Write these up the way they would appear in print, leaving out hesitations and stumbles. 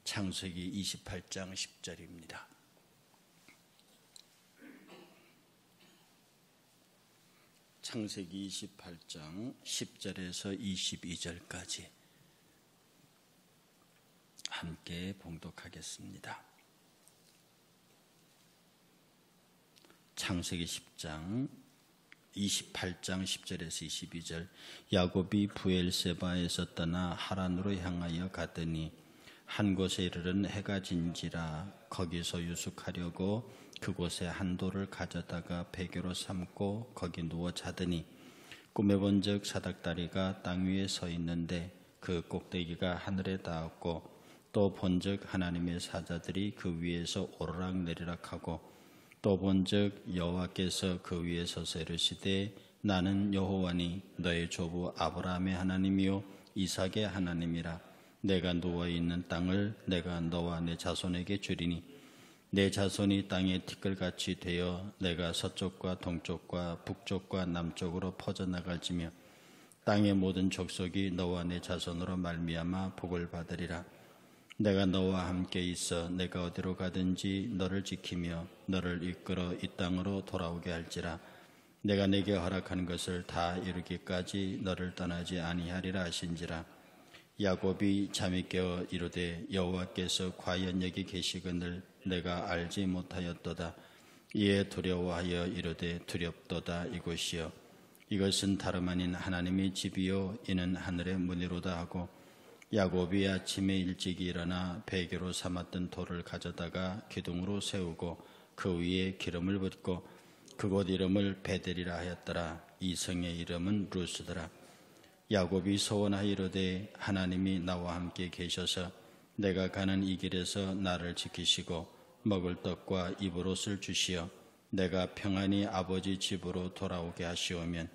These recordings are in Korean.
창세기 28장 10절입니다. 창세기 28장 10절에서 22절까지 함께 봉독하겠습니다. 창세기 28장 10절에서 22절. 야곱이 브엘세바에서 떠나 하란으로 향하여 가더니 한 곳에 이르는 해가 진지라. 거기서 유숙하려고 그곳에 한 돌을 가져다가 베개로 삼고 거기 누워 자더니 꿈에 본즉 사닥다리가 땅 위에 서 있는데 그 꼭대기가 하늘에 닿았고 또 본즉 하나님의 사자들이 그 위에서 오르락 내리락하고 또 본즉 여호와께서 그 위에 서서 이르시되 나는 여호와니 너의 조부 아브라함의 하나님이요 이삭의 하나님이라. 내가 누워있는 땅을 내가 너와 내 자손에게 주리니 내 자손이 땅의 티끌같이 되어 내가 서쪽과 동쪽과 북쪽과 남쪽으로 퍼져나갈지며 땅의 모든 족속이 너와 내 자손으로 말미암아 복을 받으리라. 내가 너와 함께 있어 내가 어디로 가든지 너를 지키며 너를 이끌어 이 땅으로 돌아오게 할지라. 내가 내게 허락한 것을 다 이루기까지 너를 떠나지 아니하리라 하신지라. 야곱이 잠이 깨어 이르되 여호와께서 과연 여기 계시거늘 내가 알지 못하였도다. 이에 두려워하여 이르되 두렵도다. 이곳이여 이것은 다름 아닌 하나님의 집이요 이는 하늘의 문이로다 하고 야곱이 아침에 일찍 일어나 베개로 삼았던 돌을 가져다가 기둥으로 세우고 그 위에 기름을 붓고 그곳 이름을 베델이라 하였더라. 이 성의 이름은 루스더라. 야곱이 소원하여 이르되 하나님이 나와 함께 계셔서 내가 가는 이 길에서 나를 지키시고 먹을 떡과 입을 옷을 주시어 내가 평안히 아버지 집으로 돌아오게 하시오면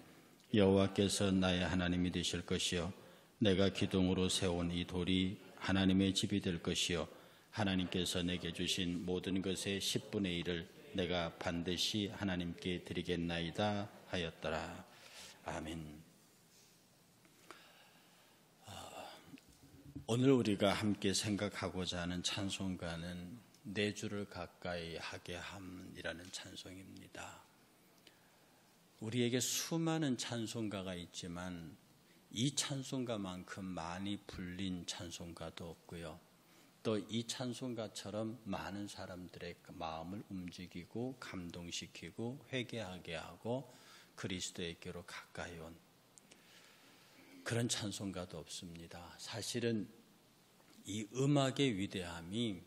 여호와께서 나의 하나님이 되실 것이요 내가 기둥으로 세운 이 돌이 하나님의 집이 될 것이요 하나님께서 내게 주신 모든 것의 10분의 1을 내가 반드시 하나님께 드리겠나이다 하였더라. 아멘. 오늘 우리가 함께 생각하고자 하는 찬송가는 내 주를 가까이 하게 함이라는 찬송입니다. 우리에게 수많은 찬송가가 있지만 이 찬송가만큼 많이 불린 찬송가도 없고요. 또 이 찬송가처럼 많은 사람들의 마음을 움직이고 감동시키고 회개하게 하고 그리스도에게로 가까이 온 그런 찬송가도 없습니다. 사실은 이 음악의 위대함이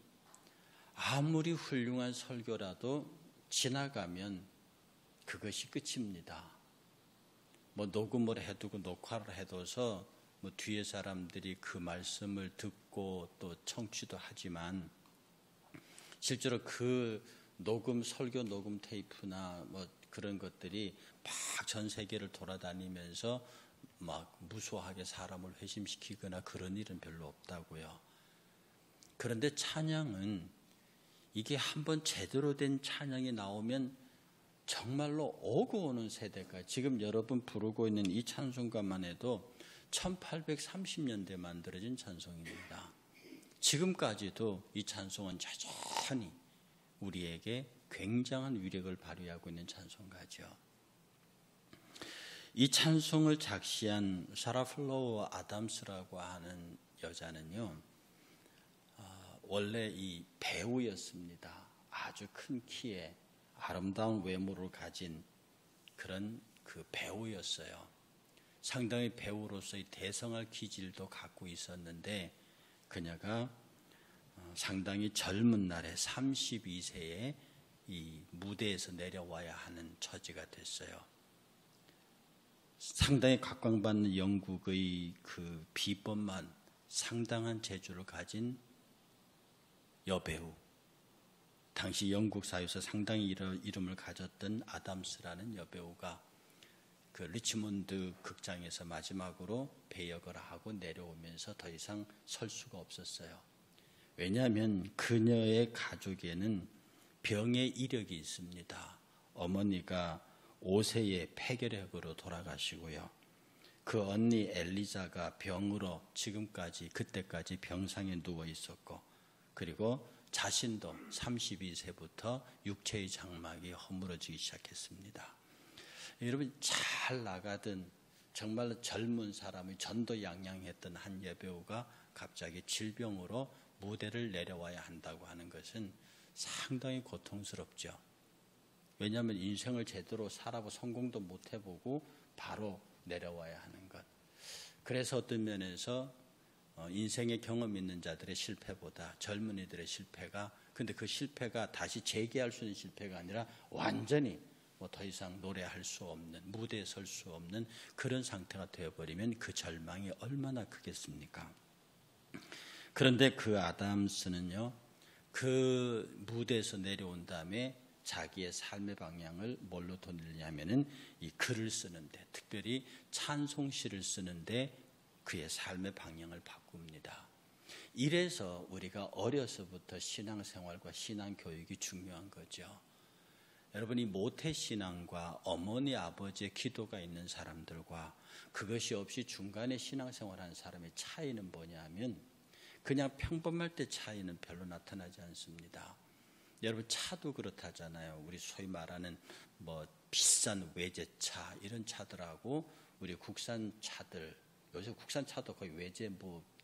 아무리 훌륭한 설교라도 지나가면 그것이 끝입니다. 녹음을 해두고 녹화를 해둬서 뒤에 사람들이 그 말씀을 듣고 또 청취도 하지만 실제로 그 설교 녹음 테이프나 그런 것들이 막 전 세계를 돌아다니면서 막 무수하게 사람을 회심시키거나 그런 일은 별로 없다고요. 그런데 찬양은 이게 한번 제대로 된 찬양이 나오면 정말로 오고 오는 세대가 지금 여러분 부르고 있는 이 찬송가만 해도 1830년대에 만들어진 찬송입니다. 지금까지도 이 찬송은 여전히 우리에게 굉장한 위력을 발휘하고 있는 찬송가죠. 이 찬송을 작시한 사라 플로워 아담스라고 하는 여자는요, 원래 이 배우였습니다. 아주 큰 키에 아름다운 외모를 가진 그런 그 배우였어요. 상당히 배우로서의 대성할 기질도 갖고 있었는데 그녀가 상당히 젊은 날에 32세에 이 무대에서 내려와야 하는 처지가 됐어요. 상당히 각광받는 영국의 그 비법만 상당한 재주를 가진 여배우, 당시 영국 사회에서 상당히 이름을 가졌던 아담스라는 여배우가 그 리치몬드 극장에서 마지막으로 배역을 하고 내려오면서 더 이상 설 수가 없었어요. 왜냐하면 그녀의 가족에는 병의 이력이 있습니다. 어머니가 5세에 폐결핵으로 돌아가시고요. 그 언니 엘리자가 병으로 지금까지 그때까지 병상에 누워 있었고 그리고 자신도 32세부터 육체의 장막이 허물어지기 시작했습니다. 여러분, 잘 나가던 정말로 젊은 사람이 전도양양했던 한 여배우가 갑자기 질병으로 무대를 내려와야 한다고 하는 것은 상당히 고통스럽죠. 왜냐하면 인생을 제대로 살아보고 성공도 못 해보고 바로 내려와야 하는 것. 그래서 어떤 면에서 인생의 경험 있는 자들의 실패보다 젊은이들의 실패가, 근데 그 실패가 다시 재기할 수 있는 실패가 아니라 완전히 더 이상 노래할 수 없는, 무대에 설 수 없는 그런 상태가 되어버리면 그 절망이 얼마나 크겠습니까? 그런데 그 아담스는요, 그 무대에서 내려온 다음에 자기의 삶의 방향을 뭘로 돌리냐면은 이 글을 쓰는데, 특별히 찬송시를 쓰는데 그의 삶의 방향을 바꿉니다. 이래서 우리가 어려서부터 신앙생활과 신앙교육이 중요한 거죠. 여러분이 모태신앙과 어머니 아버지의 기도가 있는 사람들과 그것이 없이 중간에 신앙생활하는 사람의 차이는 뭐냐면, 그냥 평범할 때 차이는 별로 나타나지 않습니다. 여러분, 차도 그렇다잖아요. 우리 소위 말하는 비싼 외제차, 이런 차들하고 우리 국산 차들, 요새 국산 차도 거의 외제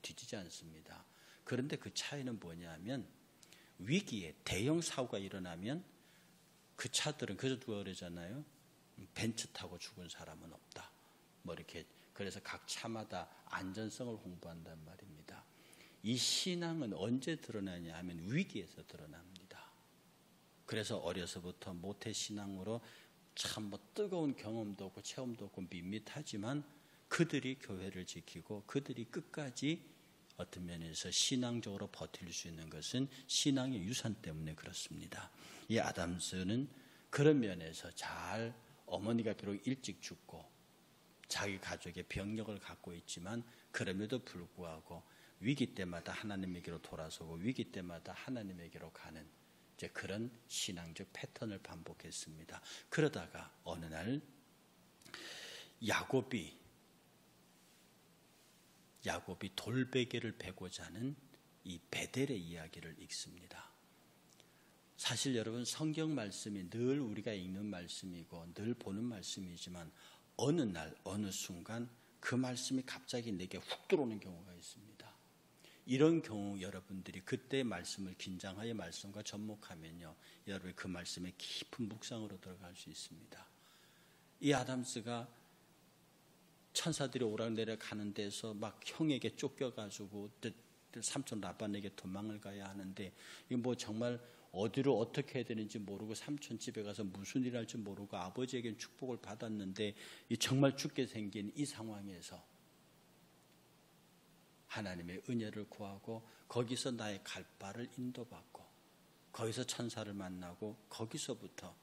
뒤지지 않습니다. 그런데 그 차이는 뭐냐면, 위기에 대형 사고가 일어나면 그 차들은, 그래서 누가 그러잖아요, 벤츠 타고 죽은 사람은 없다, 이렇게. 그래서 각 차마다 안전성을 홍보한단 말입니다. 이 신앙은 언제 드러나냐 하면 위기에서 드러납니다. 그래서 어려서부터 모태신앙으로 참 뜨거운 경험도 없고 체험도 없고 밋밋하지만 그들이 교회를 지키고 그들이 끝까지 어떤 면에서 신앙적으로 버틸 수 있는 것은 신앙의 유산 때문에 그렇습니다. 이 아담스는 그런 면에서 잘, 어머니가 비록 일찍 죽고 자기 가족의 병력을 갖고 있지만 그럼에도 불구하고 위기 때마다 하나님에게로 돌아서고 위기 때마다 하나님에게로 가는 이제 그런 신앙적 패턴을 반복했습니다. 그러다가 어느 날 야곱이 돌베개를 베고자 하는 이 베델의 이야기를 읽습니다. 사실 여러분, 성경 말씀이 늘 우리가 읽는 말씀이고 늘 보는 말씀이지만 어느 날 어느 순간 그 말씀이 갑자기 내게 훅 들어오는 경우가 있습니다. 이런 경우 여러분들이 그때 말씀을 긴장하여 말씀과 접목하면요, 여러분이 그 말씀의 깊은 묵상으로 들어갈 수 있습니다. 이 아담스가 천사들이 오락내락 가는 데서 막 형에게 쫓겨가지고 삼촌 라반에게 도망을 가야 하는데, 이거 정말 어디로 어떻게 해야 되는지 모르고 삼촌 집에 가서 무슨 일 할지 모르고 아버지에겐 축복을 받았는데 정말 죽게 생긴 이 상황에서 하나님의 은혜를 구하고 거기서 나의 갈 바를 인도받고 거기서 천사를 만나고 거기서부터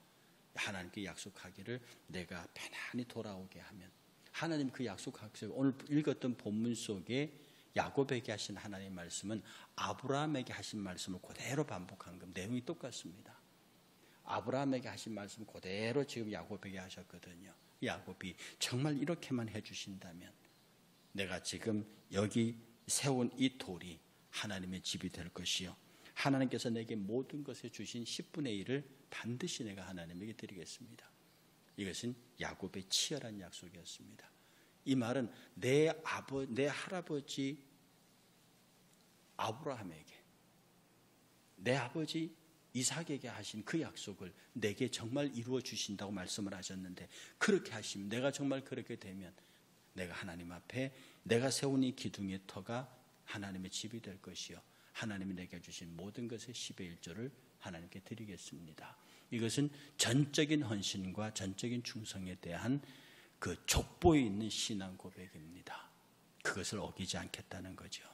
하나님께 약속하기를 내가 편안히 돌아오게 하면, 하나님 그 약속하시고 오늘 읽었던 본문 속에 야곱에게 하신 하나님의 말씀은 아브라함에게 하신 말씀을 그대로 반복한 것, 내용이 똑같습니다. 아브라함에게 하신 말씀 그대로 지금 야곱에게 하셨거든요. 야곱이 정말 이렇게만 해주신다면 내가 지금 여기 세운 이 돌이 하나님의 집이 될 것이요, 하나님께서 내게 모든 것에 주신 10분의 1을 반드시 내가 하나님에게 드리겠습니다. 이것은 야곱의 치열한 약속이었습니다. 이 말은 내 할아버지 아브라함에게, 내 아버지 이삭에게 하신 그 약속을 내게 정말 이루어 주신다고 말씀을 하셨는데, 그렇게 하시면, 내가 정말 그렇게 되면 내가 하나님 앞에 내가 세운 이 기둥의 터가 하나님의 집이 될 것이요, 하나님이 내게 주신 모든 것의 10의 1조를 하나님께 드리겠습니다. 이것은 전적인 헌신과 전적인 충성에 대한 그 족보에 있는 신앙 고백입니다. 그것을 어기지 않겠다는 거죠.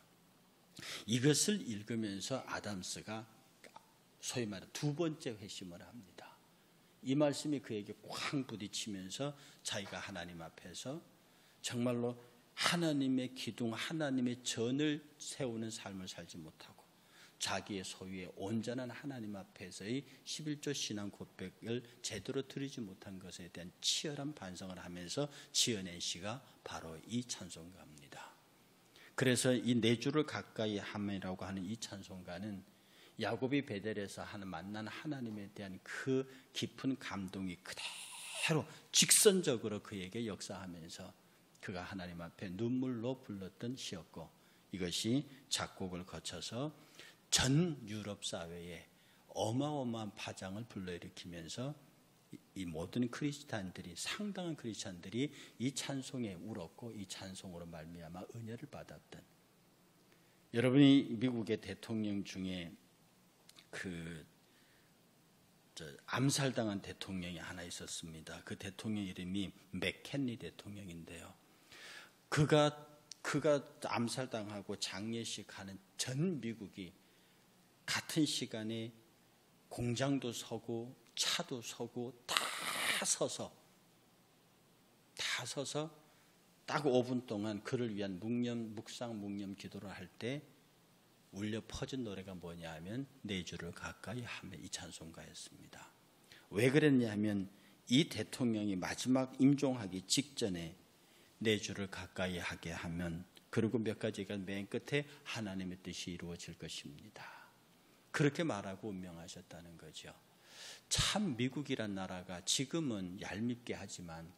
이것을 읽으면서 아담스가 소위 말해 두 번째 회심을 합니다. 이 말씀이 그에게 쾅 부딪히면서 자기가 하나님 앞에서 정말로 하나님의 기둥, 하나님의 전을 세우는 삶을 살지 못하고 자기의 소유의 온전한 하나님 앞에서의 11조 신앙 고백을 제대로 드리지 못한 것에 대한 치열한 반성을 하면서 지어낸 시가 바로 이 찬송가입니다. 그래서 이 4주를 가까이 함이라고 하는 이 찬송가는 야곱이 베델에서 만난 하나님에 대한 그 깊은 감동이 그대로 직선적으로 그에게 역사하면서 그가 하나님 앞에 눈물로 불렀던 시였고, 이것이 작곡을 거쳐서 전 유럽 사회에 어마어마한 파장을 불러일으키면서 이 모든 크리스찬들이, 상당한 크리스찬들이 이 찬송에 울었고 이 찬송으로 말미암아 은혜를 받았던, 여러분이 미국의 대통령 중에 암살당한 대통령이 하나 있었습니다. 그 대통령 이름이 맥켄리 대통령인데요. 그가 암살당하고 장례식 하는 전 미국이 같은 시간에 공장도 서고 차도 서고 다 서서 딱 5분 동안 그를 위한 묵상 묵념 기도를 할 때 울려 퍼진 노래가 뭐냐 하면 내 주를 가까이 하며 이 찬송가였습니다. 왜 그랬냐 하면 이 대통령이 마지막 임종하기 직전에 내 주를 가까이 하게 하면, 그리고 몇 가지가 맨 끝에 하나님의 뜻이 이루어질 것입니다. 그렇게 말하고 운명하셨다는 거죠. 참 미국이란 나라가 지금은 얄밉게 하지만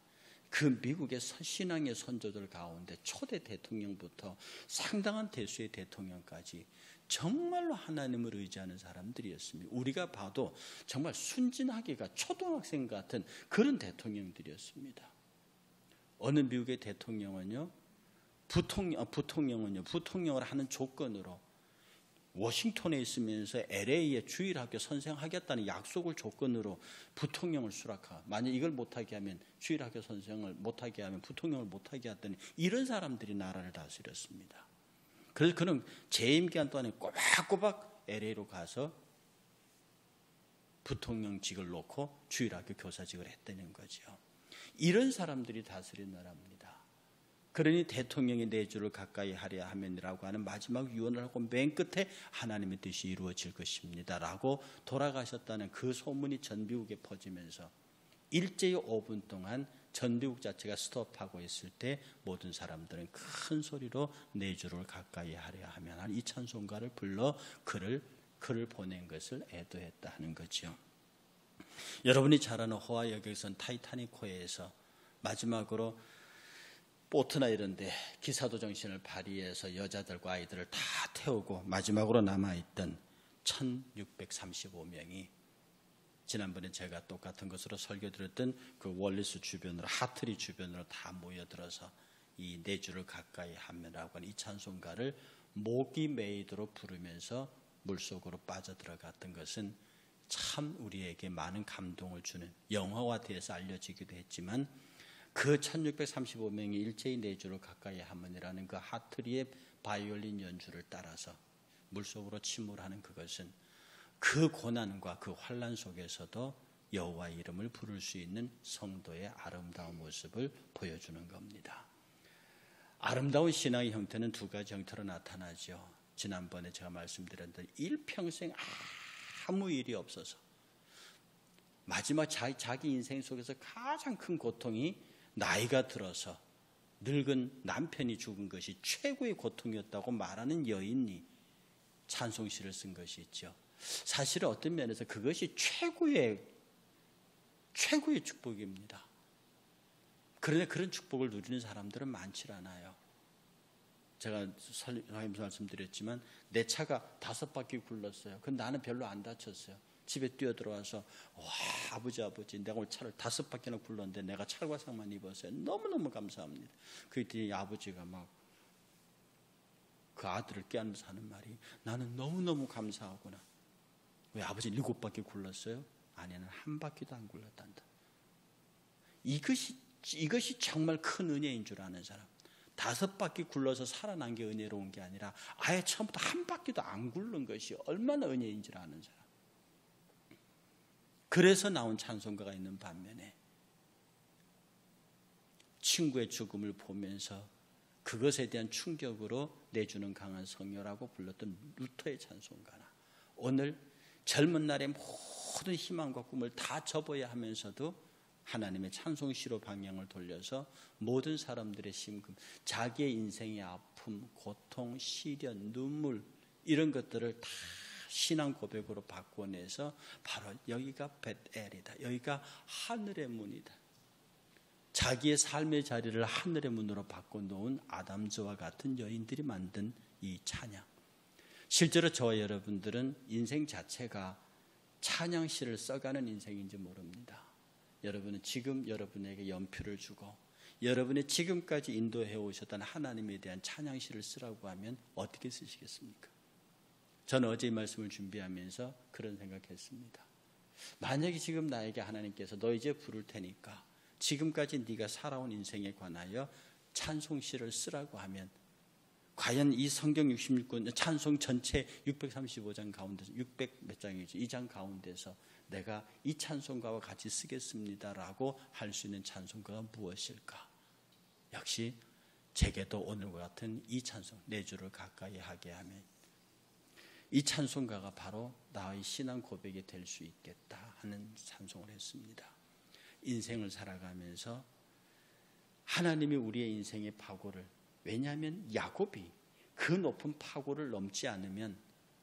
그 미국의 신앙의 선조들 가운데 초대 대통령부터 상당한 대수의 대통령까지 정말로 하나님을 의지하는 사람들이었습니다. 우리가 봐도 정말 순진하기가 초등학생 같은 그런 대통령들이었습니다. 어느 미국의 대통령은요, 부통령을 하는 조건으로 워싱턴에 있으면서 LA에 주일학교 선생하겠다는 약속을 조건으로 부통령을 수락하고, 만약 이걸 못하게 하면 주일학교 선생을 못하게 하면 부통령을 못하게 했더니 이런 사람들이 나라를 다스렸습니다. 그래서 그는 재임 기간 동안에 꼬박꼬박 LA로 가서 부통령직을 놓고 주일학교 교사직을 했다는 거죠. 이런 사람들이 다스린 나라입니다. 그러니 대통령이 내 주를 가까이 하려 하면이라고 하는 마지막 유언을 하고 맨 끝에 하나님의 뜻이 이루어질 것입니다 라고 돌아가셨다는 그 소문이 전 미국에 퍼지면서 일제히 5분 동안 전 미국 자체가 스톱하고 있을 때 모든 사람들은 큰 소리로 내 주를 가까이 하려 하면 이 찬송가를 불러 그를 보낸 것을 애도했다 하는 거죠. 여러분이 잘 아는 호화 여객선 타이타닉호에서 마지막으로 보트나 이런 데 기사도 정신을 발휘해서 여자들과 아이들을 다 태우고 마지막으로 남아있던 1635명이 지난번에 제가 똑같은 것으로 설교드렸던 그 월리스 주변으로, 하트리 주변으로 다 모여들어서 이 내 주를 가까이 하면이라고 하는 이 찬송가를 목이 메이도록 부르면서 물속으로 빠져들어갔던 것은 참 우리에게 많은 감동을 주는, 영화화돼서 알려지기도 했지만 그 1635명이 일제히 내 주를 가까이 하면이라는 그 하트리의 바이올린 연주를 따라서 물속으로 침몰하는 그것은 그 고난과 그 환난 속에서도 여호와의 이름을 부를 수 있는 성도의 아름다운 모습을 보여주는 겁니다. 아름다운 신앙의 형태는 두 가지 형태로 나타나죠. 지난번에 제가 말씀드렸던 일평생 아무 일이 없어서 마지막 자기 인생 속에서 가장 큰 고통이 나이가 들어서 늙은 남편이 죽은 것이 최고의 고통이었다고 말하는 여인이 찬송시를 쓴 것이 있죠. 사실은 어떤 면에서 그것이 최고의 축복입니다. 그런데 그런 축복을 누리는 사람들은 많지 않아요. 제가 말씀드렸지만 내 차가 5바퀴 굴렀어요. 근데 나는 별로 안 다쳤어요. 집에 뛰어들어와서 와 아버지 내가 오늘 차를 5바퀴나 굴렀는데 내가 찰과상만 입었어요. 너무너무 감사합니다. 그랬더니 아버지가 막 그 아들을 깨안면서 하는 말이, 나는 너무너무 감사하구나. 왜 아버지 7바퀴 굴렀어요? 아니는 1바퀴도 안 굴렀단다. 이것이 정말 큰 은혜인 줄 아는 사람. 5바퀴 굴러서 살아난 게 은혜로운 게 아니라 아예 처음부터 1바퀴도 안 굴른 것이 얼마나 은혜인 줄 아는 사람. 그래서 나온 찬송가가 있는 반면에 친구의 죽음을 보면서 그것에 대한 충격으로 내주는 강한 성녀라고 불렀던 루터의 찬송가나, 오늘 젊은 날의 모든 희망과 꿈을 다 접어야 하면서도 하나님의 찬송시로 방향을 돌려서 모든 사람들의 심금, 자기의 인생의 아픔, 고통, 시련, 눈물 이런 것들을 다 신앙 고백으로 바꿔내서 바로 여기가 벳엘이다. 여기가 하늘의 문이다. 자기의 삶의 자리를 하늘의 문으로 바꿔놓은 아담즈와 같은 여인들이 만든 이 찬양. 실제로 저와 여러분들은 인생 자체가 찬양시를 써가는 인생인지 모릅니다. 여러분은 지금 여러분에게 연필을 주고 여러분이 지금까지 인도해 오셨던 하나님에 대한 찬양시를 쓰라고 하면 어떻게 쓰시겠습니까? 저는 어제 이 말씀을 준비하면서 그런 생각했습니다. 만약에 지금 나에게 하나님께서 너 이제 부를 테니까 지금까지 네가 살아온 인생에 관하여 찬송시를 쓰라고 하면 과연 이 성경 66권 찬송 전체 635장 가운데서 600 몇 장이죠. 2장 가운데서 내가 이 찬송가와 같이 쓰겠습니다라고 할 수 있는 찬송가가 무엇일까? 역시 제게도 오늘과 같은 이 찬송 내 주를 가까이 하게 하면 이 찬송가가 바로 나의 신앙 고백이 될 수 있겠다 하는 찬송을 했습니다. 인생을 살아가면서 하나님이 우리의 인생의 파고를, 왜냐하면 야곱이 그 높은 파고를 넘지 않으면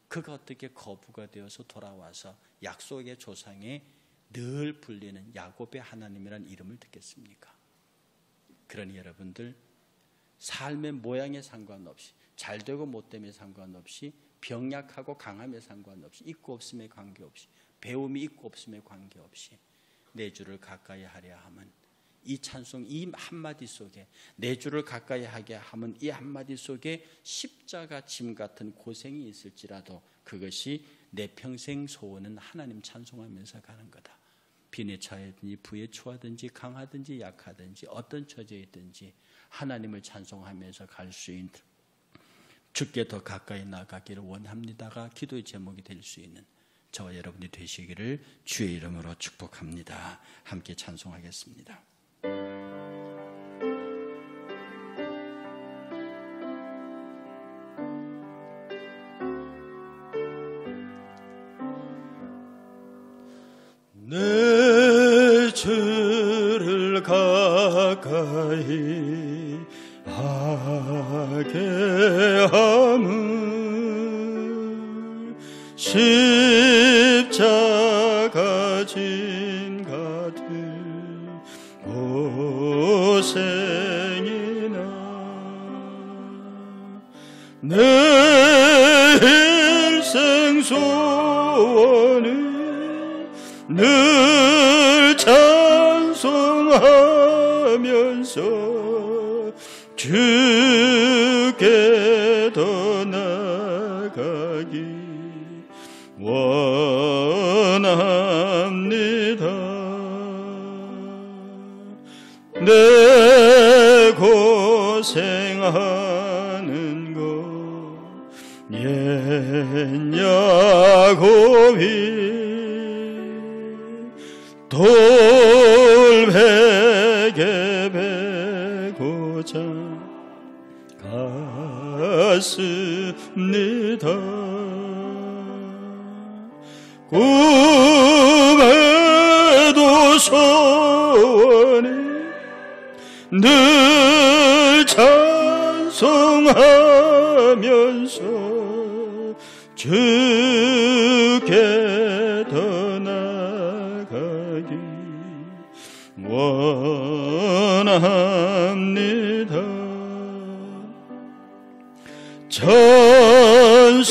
그가 어떻게 거부가 되어서 돌아와서 약속의 조상에 늘 불리는 야곱의 하나님이라는 이름을 듣겠습니까? 그러니 여러분들 삶의 모양에 상관없이 잘되고 못됨에 상관없이 병약하고 강함에 상관없이 있고 없음에 관계없이 배움이 있고 없음에 관계없이 내 주를 가까이 하려 함은 이 찬송 이 한마디 속에 내 주를 가까이 하게 함은 이 한마디 속에 십자가 짐 같은 고생이 있을지라도 그것이 내 평생 소원은 하나님 찬송하면서 가는 거다. 빈에 차든지 부에 처하든지 강하든지 약하든지 어떤 처지에 있든지 하나님을 찬송하면서 갈 수 있는 주께 더 가까이 나가기를 원합니다가 기도의 제목이 될 수 있는 저와 여러분이 되시기를 주의 이름으로 축복합니다. 함께 찬송하겠습니다. 내 주를 가까이 하게 함은 십자가 짐 같은 고생이나 내 일생 소원은 늘 찬송하면서 주께 더 나가기 원합니다. 내 고생하는 것 옛 야곱이 돌베개 베고자 갔습니다. 꿈에도 소원이 늘 찬송하면서 주께 더 나가기 원합니다.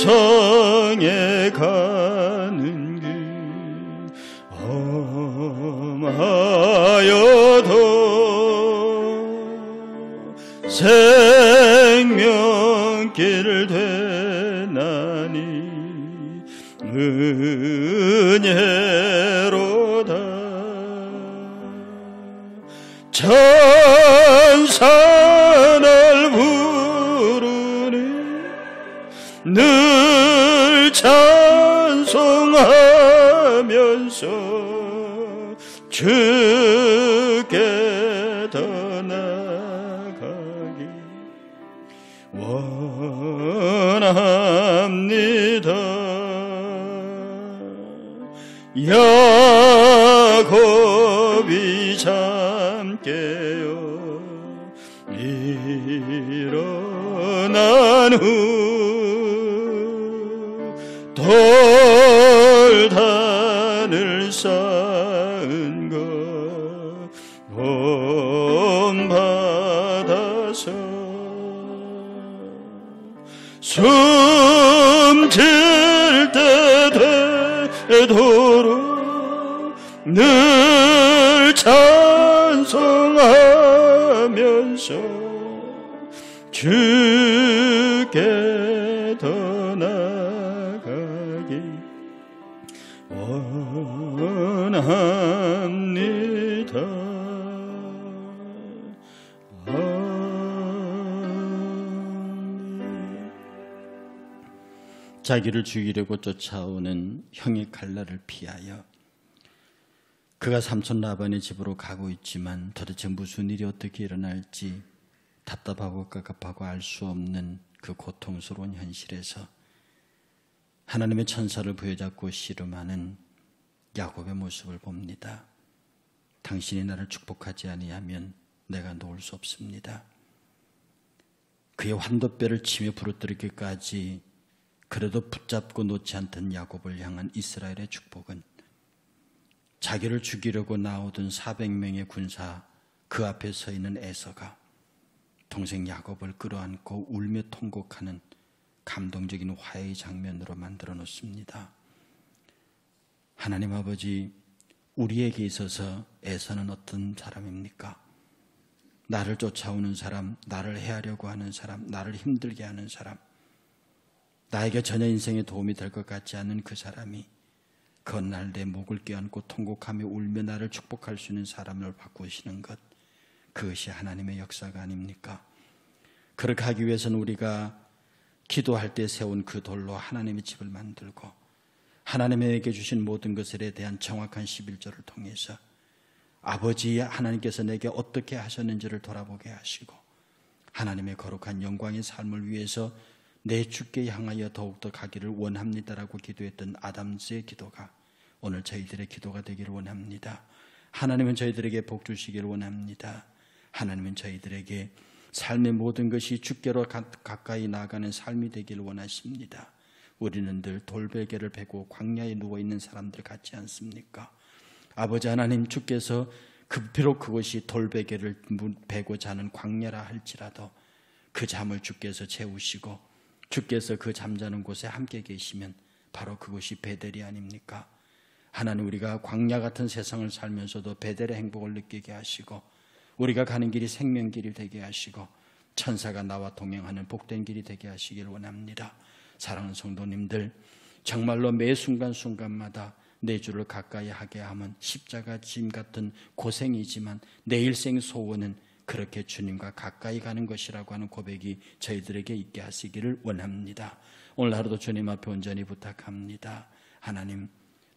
천성에 가는 길 험하여도 생명길 되나니 은혜로다. 천사 날 부르니 늘 찬송하면서 주께 더 나가기 원합니다. 야곱이 잠깨어 일어난 후 돌단을 쌓은 것 본받아서 숨질 때 되도록 늘 찬송하면서 주께 더 나아가기 원합니다. 자기를 죽이려고 쫓아오는 형의 칼날을 피하여 그가 삼촌 라반의 집으로 가고 있지만 도대체 무슨 일이 어떻게 일어날지 답답하고 깝깝하고 알 수 없는 그 고통스러운 현실에서 하나님의 천사를 부여잡고 씨름하는 야곱의 모습을 봅니다. 당신이 나를 축복하지 아니하면 내가 놓을 수 없습니다. 그의 환도뼈를 치며 부르뜨리기까지 그래도 붙잡고 놓지 않던 야곱을 향한 이스라엘의 축복은 자기를 죽이려고 나오던 400명의 군사 그 앞에 서 있는 에서가 동생 야곱을 끌어안고 울며 통곡하는 감동적인 화해의 장면으로 만들어 놓습니다. 하나님 아버지, 우리에게 있어서 에서는 어떤 사람입니까? 나를 쫓아오는 사람, 나를 해하려고 하는 사람, 나를 힘들게 하는 사람, 나에게 전혀 인생에 도움이 될 것 같지 않은 그 사람이 그 날 내 목을 껴안고 통곡하며 울며 나를 축복할 수 있는 사람을 바꾸시는 것, 그것이 하나님의 역사가 아닙니까? 그렇게 하기 위해서는 우리가 기도할 때 세운 그 돌로 하나님의 집을 만들고 하나님에게 주신 모든 것에 대한 정확한 11조를 통해서 아버지 하나님께서 내게 어떻게 하셨는지를 돌아보게 하시고 하나님의 거룩한 영광의 삶을 위해서 내 주께 향하여 더욱더 가기를 원합니다라고 기도했던 아담스의 기도가 오늘 저희들의 기도가 되기를 원합니다. 하나님은 저희들에게 복 주시기를 원합니다. 하나님은 저희들에게 삶의 모든 것이 주께로 가까이 나아가는 삶이 되기를 원하십니다. 우리는 늘 돌베개를 베고 광야에 누워있는 사람들 같지 않습니까? 아버지 하나님, 주께서 비록 그것이 돌베개를 베고 자는 광야라 할지라도 그 잠을 주께서 채우시고 주께서 그 잠자는 곳에 함께 계시면 바로 그것이 베델이 아닙니까? 하나님, 우리가 광야 같은 세상을 살면서도 베델의 행복을 느끼게 하시고 우리가 가는 길이 생명길이 되게 하시고 천사가 나와 동행하는 복된 길이 되게 하시길 원합니다. 사랑하는 성도님들, 정말로 매 순간순간마다 내 주를 가까이 하게 하면 십자가 짐 같은 고생이지만 내 일생 소원은 그렇게 주님과 가까이 가는 것이라고 하는 고백이 저희들에게 있게 하시기를 원합니다. 오늘 하루도 주님 앞에 온전히 부탁합니다. 하나님,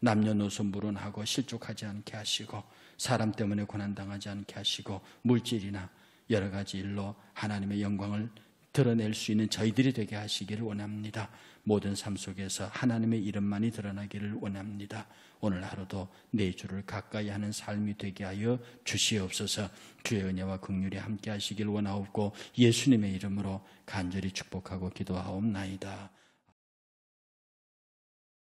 남녀노소 물론하고 실족하지 않게 하시고 사람 때문에 고난당하지 않게 하시고 물질이나 여러 가지 일로 하나님의 영광을 드러낼 수 있는 저희들이 되게 하시기를 원합니다. 모든 삶 속에서 하나님의 이름만이 드러나기를 원합니다. 오늘 하루도 내 주를 가까이 하는 삶이 되게 하여 주시옵소서. 주의 은혜와 긍휼이 함께 하시길 원하옵고 예수님의 이름으로 간절히 축복하고 기도하옵나이다.